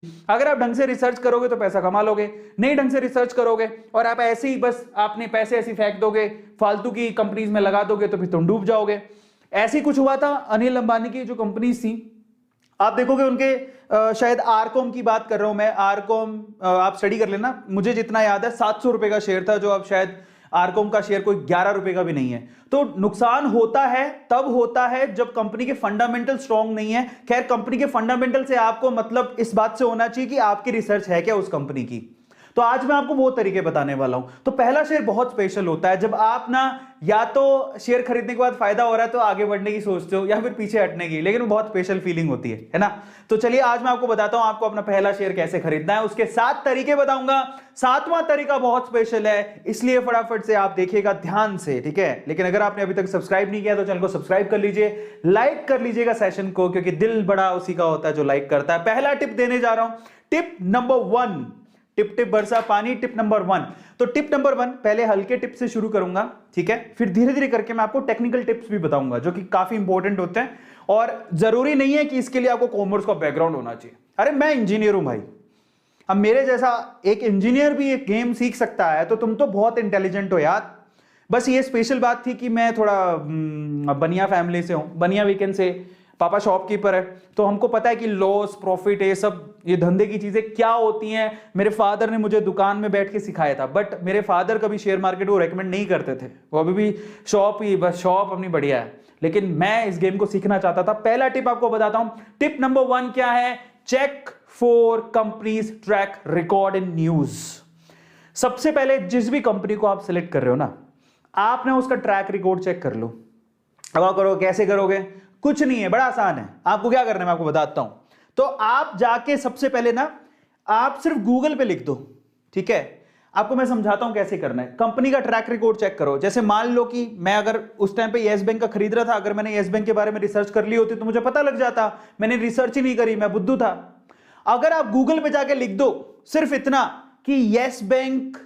अगर आप ढंग से रिसर्च करोगे तो पैसा कमा लोगे, नहीं ढंग से रिसर्च करोगे और आप ऐसे ही बस आपने पैसे ऐसे फेंक दोगे, फालतू की कंपनीज में लगा दोगे, तो फिर तुम डूब जाओगे। ऐसे ही कुछ हुआ था अनिल अंबानी की जो कंपनीज थी, आप देखोगे उनके शायद आरकॉम की बात कर रहा हूं मैं, आरकॉम आप स्टडी कर लेना, मुझे जितना याद है 700 रुपए का शेयर था, जो अब शायद आरकॉम का शेयर कोई 11 रुपए का भी नहीं है। तो नुकसान होता है तब होता है जब कंपनी के फंडामेंटल स्ट्रांग नहीं है। खैर कंपनी के फंडामेंटल से आपको मतलब इस बात से होना चाहिए कि आपकी रिसर्च है क्या उस कंपनी की। तो आज मैं आपको वो तरीके बताने वाला हूं। तो पहला शेयर बहुत स्पेशल होता है जब आप ना या तो शेयर खरीदने के बाद फायदा हो रहा है तो आगे बढ़ने की सोचते हो, या फिर पीछे हटने की, लेकिन वो बहुत स्पेशल फीलिंग होती है ना। तो चलिए आज मैं आपको बताता हूं आपको अपना पहला शेयर कैसे खरीदना है, उसके 7 तरीके बताऊंगा। 7वां तरीका बहुत स्पेशल है, इसलिए फटाफट से आप देखिएगा ध्यान से, ठीक है। लेकिन अगर आपने अभी तक सब्सक्राइब नहीं किया तो चैनल को सब्सक्राइब कर लीजिए, लाइक कर लीजिएगा सेशन को, क्योंकि दिल बड़ा उसी का होता है जो लाइक करता है। पहला टिप देने जा रहा हूं, टिप नंबर 1, टिप टिप बरसा पानी, टिप नंबर 1। तो टिप नंबर 1 पहले हल्के टिप से शुरू करूंगा, ठीक है, फिर धीरे धीरे करके मैं आपको टेक्निकल टिप्स भी बताऊंगा जो कि काफी इंपॉर्टेंट होते हैं। और जरूरी नहीं है कि इसके लिए आपको कॉमर्स का बैकग्राउंड होना चाहिए। अरे मैं इंजीनियर हूं भाई, अब मेरे जैसा एक इंजीनियर भी एक गेम सीख सकता है, तो तुम तो बहुत इंटेलिजेंट हो यार। बस ये स्पेशल बात थी कि मैं थोड़ा बनिया फैमिली से हूं, बनिया वीकेंड से, पापा शॉपकीपर है, तो हमको पता है कि लॉस प्रॉफिट ये सब ये धंधे की चीजें क्या होती हैं। मेरे फादर ने मुझे दुकान में बैठ के सिखाया था, बट मेरे फादर कभी शेयर मार्केट को रेकमेंड नहीं करते थे, वो अभी भी शॉप ही, बस शॉप अपनी बढ़िया है, लेकिन मैं इस गेम को सीखना चाहता था। पहला टिप आपको बताता हूं, टिप नंबर 1 क्या है, check for companies track record in news. सबसे पहले जिस भी कंपनी को आप सिलेक्ट कर रहे हो ना, आपने उसका ट्रैक रिकॉर्ड चेक कर लो। अब आप करो, कैसे करोगे, कुछ नहीं है, बड़ा आसान है। आपको क्या करना है मैं आपको बताता हूं। तो आप जाके सबसे पहले ना आप सिर्फ गूगल पे लिख दो, ठीक है। आपको मैं समझाता हूं कैसे करना है। कंपनी का ट्रैक रिकॉर्ड चेक करो। जैसे मान लो कि मैं अगर उस टाइम पे येस बैंक का खरीद रहा था, अगर मैंने येस बैंक के बारे में रिसर्च कर ली होती तो मुझे पता लग जाता। मैंने रिसर्च ही नहीं करी, मैं बुद्धू था। अगर आप गूगल पे जाके लिख दो सिर्फ इतना कि येस बैंक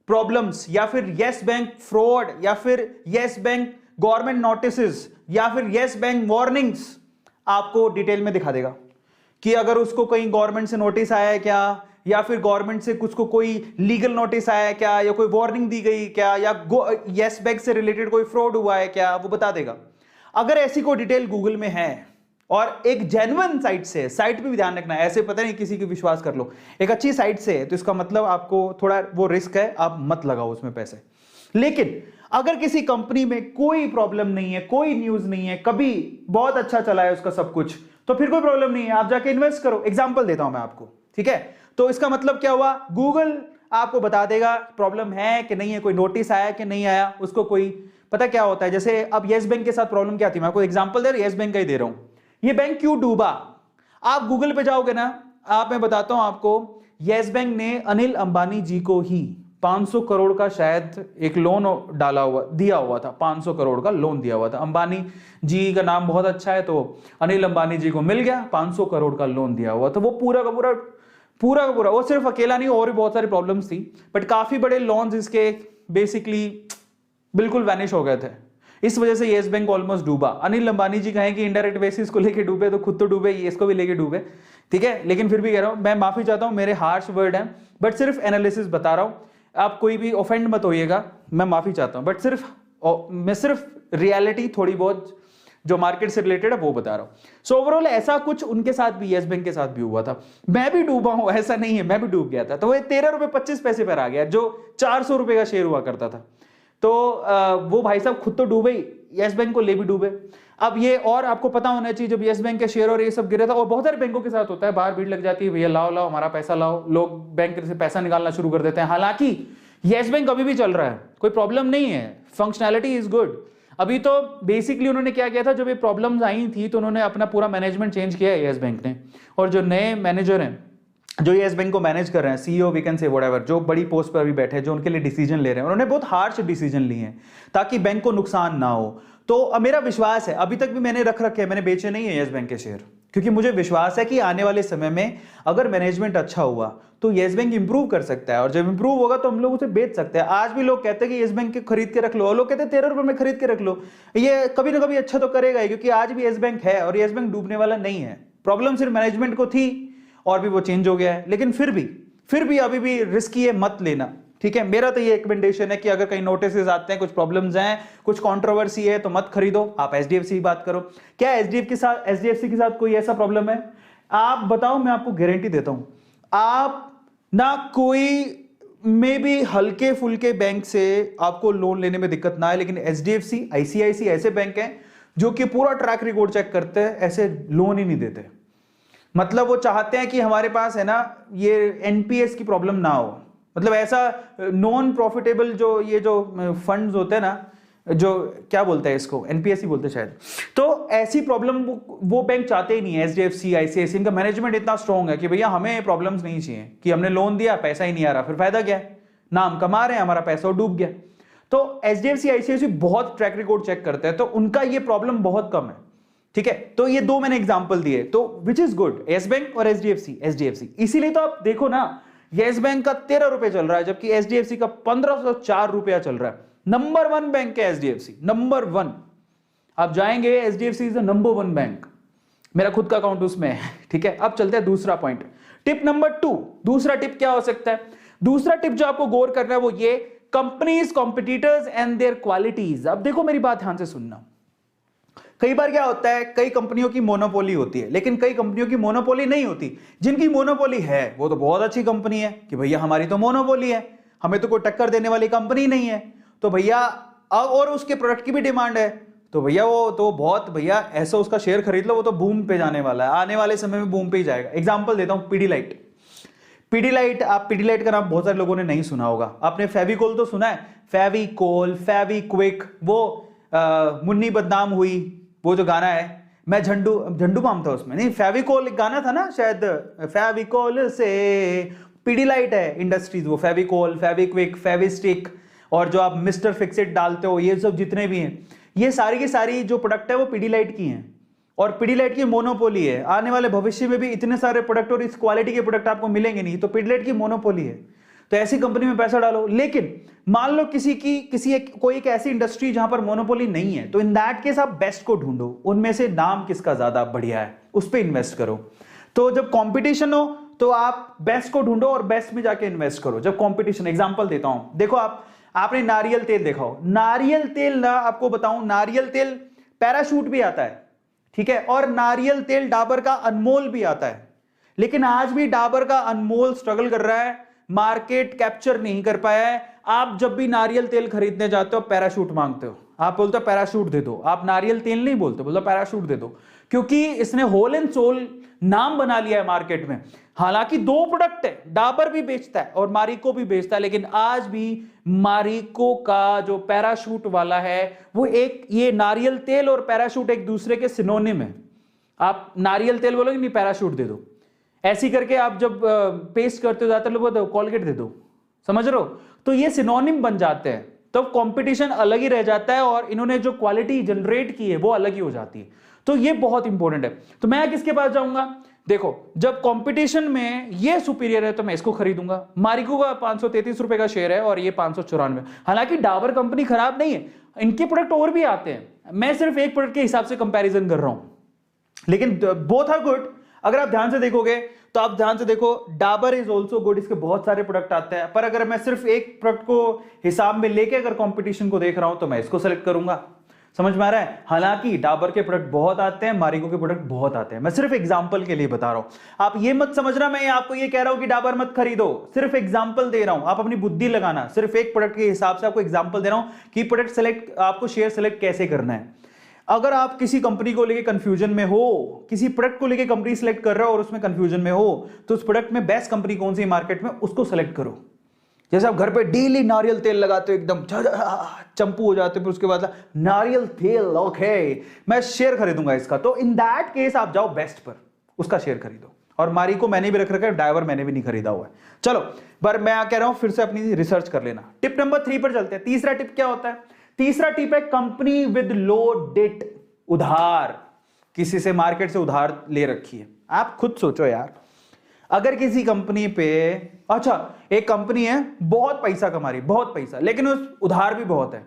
प्रॉब्लम्स, या फिर येस बैंक फ्रॉड, या फिर येस बैंक गवर्नमेंट नोटिसेस, या फिर येस बैंक वार्निंग्स, आपको डिटेल में दिखा देगा कि अगर उसको कहीं गवर्नमेंट से नोटिस आया है क्या, या फिर गवर्नमेंट से कुछ को कोई लीगल नोटिस आया है क्या, या कोई वार्निंग दी गई क्या, या येस बैंक से रिलेटेड कोई फ्रॉड हुआ है क्या, वो बता देगा। अगर ऐसी कोई डिटेल गूगल में है और एक जेन्युइन साइट से, साइट पे भी ध्यान रखना है, ऐसे पता नहीं किसी की विश्वास कर लो, एक अच्छी साइट से है तो इसका मतलब आपको थोड़ा वो रिस्क है, आप मत लगाओ उसमें पैसे। लेकिन अगर किसी कंपनी में कोई प्रॉब्लम नहीं है, कोई न्यूज नहीं है, कभी बहुत अच्छा चला है उसका सब कुछ, तो फिर कोई प्रॉब्लम नहीं है, आप जाके इन्वेस्ट करो। एग्जांपल देता हूं मैं आपको, ठीक है। तो इसका मतलब क्या हुआ, गूगल आपको बता देगा प्रॉब्लम है कि नहीं है, कोई नोटिस आया कि नहीं आया, उसको कोई पता क्या होता है। जैसे अब येस बैंक के साथ प्रॉब्लम क्या थी, मैं आपको एग्जांपल दे रहा हूं, येस बैंक का ही दे रहा हूं। ये बैंक क्यों डूबा, आप गूगल पे जाओगे ना, आप मैं बताता हूं आपको, येस बैंक ने अनिल अंबानी जी को ही 500 करोड़ का शायद एक लोन डाला हुआ, दिया हुआ था, 500 करोड़ का लोन दिया हुआ था। अंबानी जी का नाम बहुत अच्छा है, तो अनिल अंबानी जी को मिल गया 500 करोड़ का लोन दिया हुआ। तो वो पूरा का पूरा वो सिर्फ अकेला नहीं, और भी बहुत सारी प्रॉब्लम्स थी, बट काफी बड़े लोन्स इसके बेसिकली बिल्कुल वैनिश हो गए थे। इस वजह से येस बैंक ऑलमोस्ट डूबा। अनिल अंबानी जी कहें कि इनडायरेक्ट बेसिस को लेके डूबे, तो खुद तो डूबे, इसको भी लेके डूबे, ठीक है। लेकिन फिर भी कह रहा हूं, मैं माफी चाहता हूं, मेरे हार्श वर्ड हैं, बट सिर्फ एनालिसिस बता रहा हूं, आप कोई भी ऑफेंड मत होइएगा, मैं माफी चाहता हूं, बट मैं सिर्फ रियलिटी थोड़ी बहुत जो मार्केट से रिलेटेड है वो बता रहा हूं। सो ओवरऑल ऐसा कुछ उनके साथ भी, येस बैंक के साथ भी हुआ था। मैं भी डूबा हूं, ऐसा नहीं है, मैं भी डूब गया था। तो वो 13 रुपए 25 पैसे पर आ गया, जो 400 रुपए का शेयर हुआ करता था। तो वो भाई साहब खुद तो डूबे ही, येस बैंक को ले भी डूबे। अब ये और आपको पता होना चाहिए, जब येस बैंक के शेयर और ये सब गिरे था, और बहुत सारे बैंकों के साथ होता है, बाहर भीड़ लग जाती है, भैया लाओ लाओ हमारा पैसा लाओ, लोग बैंक से पैसा निकालना शुरू कर देते हैं। हालांकि येस बैंक अभी भी चल रहा है, कोई प्रॉब्लम नहीं है, फंक्शनैलिटी इज गुड। अभी तो बेसिकली उन्होंने क्या किया था, जब ये प्रॉब्लम्स आई थी तो उन्होंने अपना पूरा मैनेजमेंट चेंज किया है येस बैंक ने, और जो नए मैनेजर हैं जो येस बैंक को मैनेज कर रहे हैं, CEO we can say whatever, जो बड़ी पोस्ट पर अभी बैठे हैं, जो उनके लिए डिसीजन ले रहे हैं, उन्होंने बहुत हार्श डिसीजन लिए हैं ताकि बैंक को नुकसान ना हो। तो मेरा विश्वास है, अभी तक भी मैंने रख रखे हैं, मैंने बेचे नहीं है येस बैंक के शेयर, क्योंकि मुझे विश्वास है कि आने वाले समय में अगर मैनेजमेंट अच्छा हुआ तो येस बैंक इंप्रूव कर सकता है, और जब इंप्रूव होगा तो हम लोग उसे बेच सकते हैं। आज भी लोग कहते हैं कि येस बैंक के खरीद के रख लो, और लोग कहते हैं 13 रुपए में खरीद के रख लो, ये कभी ना कभी अच्छा तो करेगा ही, क्योंकि आज भी येस बैंक है और येस बैंक डूबने वाला नहीं है। प्रॉब्लम सिर्फ मैनेजमेंट को थी, और भी वो चेंज हो गया है, लेकिन फिर भी अभी भी रिस्की है, मत लेना, ठीक है। मेरा तो ये रिकमेंडेशन है कि अगर कहीं नोटिस आते हैं, कुछ प्रॉब्लम्स हैं, कुछ कंट्रोवर्सी है, तो मत खरीदो, आप एचडीएफसी की बात करो। क्या एचडीएफसी के साथ कोई ऐसा प्रॉब्लम है? आप बताओ, मैं आपको गारंटी देता हूं, आप ना कोई में भी हल्के फुल्के बैंक से आपको लोन लेने में दिक्कत ना है, लेकिन एचडीएफसी, आईसीआईसी ऐसे बैंक हैं जो कि पूरा ट्रैक रिकॉर्ड चेक करते हैं, ऐसे लोन ही नहीं देते। मतलब वो चाहते हैं कि हमारे पास है ना ये एनपीएस की प्रॉब्लम ना हो, मतलब ऐसा नॉन प्रॉफिटेबल जो ये जो फंड्स होते हैं ना, जो क्या बोलते हैं इसको, एनपीएस ही बोलते हैं शायद, तो ऐसी प्रॉब्लम वो बैंक चाहते ही नहीं है। एचडीएफसी, आईसीआईसी, इनका मैनेजमेंट इतना स्ट्रांग है कि भैया हमें प्रॉब्लम्स नहीं चाहिए कि हमने लोन दिया, पैसा ही नहीं आ रहा, फिर फायदा क्या है, नाम कमा रहे हैं, हमारा पैसा डूब गया। तो एचडीएफसी, आईसीआईसी बहुत ट्रैक रिकॉर्ड चेक करते हैं, तो उनका ये प्रॉब्लम बहुत कम है, ठीक है। तो ये दो मैंने एग्जांपल दिए, तो which is good, yes bank और एचडीएफसी। इसीलिए तो आप देखो ना, यस बैंक का 13 रुपए चल रहा है, जबकि एचडीएफसी का 1504 रुपया चल रहा है। नंबर 1 बैंक है एचडीएफसी, नंबर 1। आप जाएंगे, HDFC is the number 1 bank, मेरा खुद का अकाउंट उसमें है, ठीक है। अब चलते हैं दूसरा पॉइंट, टिप नंबर 2। दूसरा टिप क्या हो सकता है? दूसरा टिप जो आपको गौर करना है वो ये, companies, competitors and there qualities. अब देखो, मेरी बात ध्यान से सुनना। कई बार क्या होता है, कई कंपनियों की मोनोपोली होती है, लेकिन कई कंपनियों की मोनोपोली नहीं होती। जिनकी मोनोपोली है वो तो बहुत अच्छी कंपनी है कि भैया हमारी तो मोनोपोली है, हमें तो कोई टक्कर देने वाली कंपनी नहीं है, तो भैया और उसके प्रोडक्ट की भी डिमांड है, तो भैया वो तो बहुत, भैया ऐसा उसका शेयर खरीद लो, वो तो बूम पे जाने वाला है, आने वाले समय में बूम पे ही जाएगा। एग्जांपल देता हूं, पीडीलाइट। आप पीडीलाइट का नाम बहुत सारे लोगों ने नहीं सुना होगा। आपने फेविकोल तो सुना है, फेविकोल, फेविक्विक, वो मुन्नी बदनाम हुई, वो जो गाना है, मैं झंडू माम था उसमें, नहीं फेविकोल एक गाना था ना शायद, फेविकोल से पीडीलाइट है इंडस्ट्रीज, वो फेविकोल, फेविक्विक, फेविस्टिक, और जो आप मिस्टर फिक्सिट डालते हो, ये सब जितने भी हैं, ये सारी की सारी जो प्रोडक्ट है वो पीडीलाइट की हैं, और पीडीलाइट की मोनोपोली है। आने वाले भविष्य में भी इतने सारे प्रोडक्ट और इस क्वालिटी के प्रोडक्ट आपको मिलेंगे नहीं, तो पीडीलाइट की मोनोपोली है, तो ऐसी कंपनी में पैसा डालो। लेकिन मान लो कोई एक ऐसी इंडस्ट्री जहां पर मोनोपोली नहीं है, तो इन दैट केस आप बेस्ट को ढूंढो, उनमें से नाम किसका ज्यादा बढ़िया है, उस पर इन्वेस्ट करो। तो जब कंपटीशन हो तो आप बेस्ट को ढूंढो और बेस्ट में जाके इन्वेस्ट करो। जब कंपटीशन, एग्जांपल देता हूं, देखो आपने नारियल तेल देखा हो, नारियल तेल ना, आपको बताऊं, नारियल तेल पैराशूट भी आता है, ठीक है, और नारियल तेल डाबर का अनमोल भी आता है, लेकिन आज भी डाबर का अनमोल स्ट्रगल कर रहा है, मार्केट कैप्चर नहीं कर पाया है। आप जब भी नारियल तेल खरीदने जाते हो पैराशूट मांगते हो, आप बोलते हो पैराशूट दे दो, आप नारियल तेल नहीं बोलते, बोलते पैराशूट दे दो, क्योंकि इसने होल एंड सोल नाम बना लिया है मार्केट में। हालांकि 2 प्रोडक्ट है, डाबर भी बेचता है और मारिको भी बेचता है, लेकिन आज भी मारिको का जो पैराशूट वाला है वो एक, ये नारियल तेल और पैराशूट एक दूसरे के सिनोनिम है। आप नारियल तेल बोलोगे, नहीं पैराशूट दे दो, ऐसी करके आप जब पेस्ट करते हो जाते लोग बोलते हो कॉलगेट दे दो, समझ रहे हो, तो ये सिनोनिम बन जाते हैं, तो कंपटीशन अलग ही रह जाता है, और इन्होंने जो क्वालिटी जनरेट की है वो अलग ही हो जाती है। तो ये बहुत इंपॉर्टेंट है। तो मैं किसके पास जाऊंगा? देखो, जब कंपटीशन में ये सुपीरियर है तो मैं इसको खरीदूंगा। मारिको का 533 रुपए का शेयर है और ये 594। हालांकि डाबर कंपनी खराब नहीं है, इनके प्रोडक्ट और भी आते हैं, मैं सिर्फ एक प्रोडक्ट के हिसाब से कंपैरिजन कर रहा हूं, लेकिन बोथ आर गुड। अगर आप ध्यान से देखोगे तो आप ध्यान से देखो, डाबर इज ऑल्सो गुड, इसके बहुत सारे प्रोडक्ट आते हैं, पर अगर मैं सिर्फ एक प्रोडक्ट को हिसाब में लेके अगर कंपटीशन को देख रहा हूं तो मैं इसको सेलेक्ट करूंगा। समझ में आ रहा है? हालांकि डाबर के प्रोडक्ट बहुत आते हैं, मारिको के प्रोडक्ट बहुत आते हैं, मैं सिर्फ एग्जांपल के लिए बता रहा हूं। आप ये मत समझना मैं आपको ये कह रहा हूं कि डाबर मत खरीदो, सिर्फ एग्जांपल दे रहा हूं, आप अपनी बुद्धि लगाना, सिर्फ एक प्रोडक्ट के हिसाब से आपको एग्जांपल दे रहा हूं कि प्रोडक्ट सेलेक्ट, आपको शेयर सेलेक्ट कैसे करना है। अगर आप किसी कंपनी को लेके कंफ्यूजन में हो, किसी प्रोडक्ट को लेके कंपनी सेलेक्ट कर रहे हो और उसमें कंफ्यूजन में हो, तो उस प्रोडक्ट में बेस्ट कंपनी कौन सी मार्केट में, उसको सेलेक्ट करो। जैसे आप घर पे डेली नारियल तेल लगाते हो, एकदम चंपू हो जाते हो, फिर उसके बाद नारियल तेल, ओके मैं शेयर खरीदूंगा इसका, तो इन दैट केस आप जाओ बेस्ट पर, उसका शेयर खरीदो। और मारिको मैंने भी रख रखा है, डाबर मैंने भी नहीं खरीदा हुआ है। चलो, पर मैं कह रहा हूं फिर से अपनी रिसर्च कर लेना। टिप नंबर 3 पर चलते हैं। तीसरा टिप क्या होता है? तीसरा टिप है कंपनी विद लो डेट, उधार, किसी से मार्केट से उधार ले रखी है। आप खुद सोचो यार, अगर किसी कंपनी पे, अच्छा एक कंपनी है बहुत पैसा कमा रही, बहुत पैसा, लेकिन उस उधार भी बहुत है,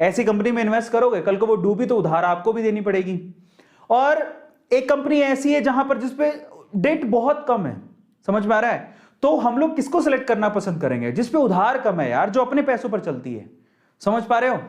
ऐसी कंपनी में इन्वेस्ट करोगे? कल को वो डूबी तो उधार आपको भी देनी पड़ेगी। और एक कंपनी ऐसी है जहां पर जिसपे डेट बहुत कम है, समझ में आ रहा है? तो हम लोग किसको सिलेक्ट करना पसंद करेंगे? जिसपे उधार कम है यार, जो अपने पैसों पर चलती है। समझ पा रहे हो?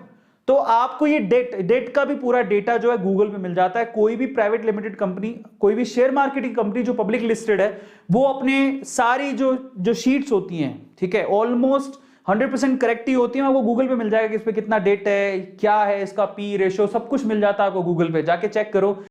तो आपको ये डेट का भी पूरा डेटा जो है गूगल पे मिल जाता है। कोई भी प्राइवेट लिमिटेड कंपनी, कोई भी शेयर मार्केटिंग कंपनी जो पब्लिक लिस्टेड है, वो अपने सारी जो शीट्स होती हैं, ठीक है, ऑलमोस्ट 100% करेक्ट ही होती है। वो गूगल पे मिल जाएगा कि इस पे कितना डेट है, क्या है इसका पी रेशो, सब कुछ मिल जाता है आपको गूगल पे, जाके चेक करो।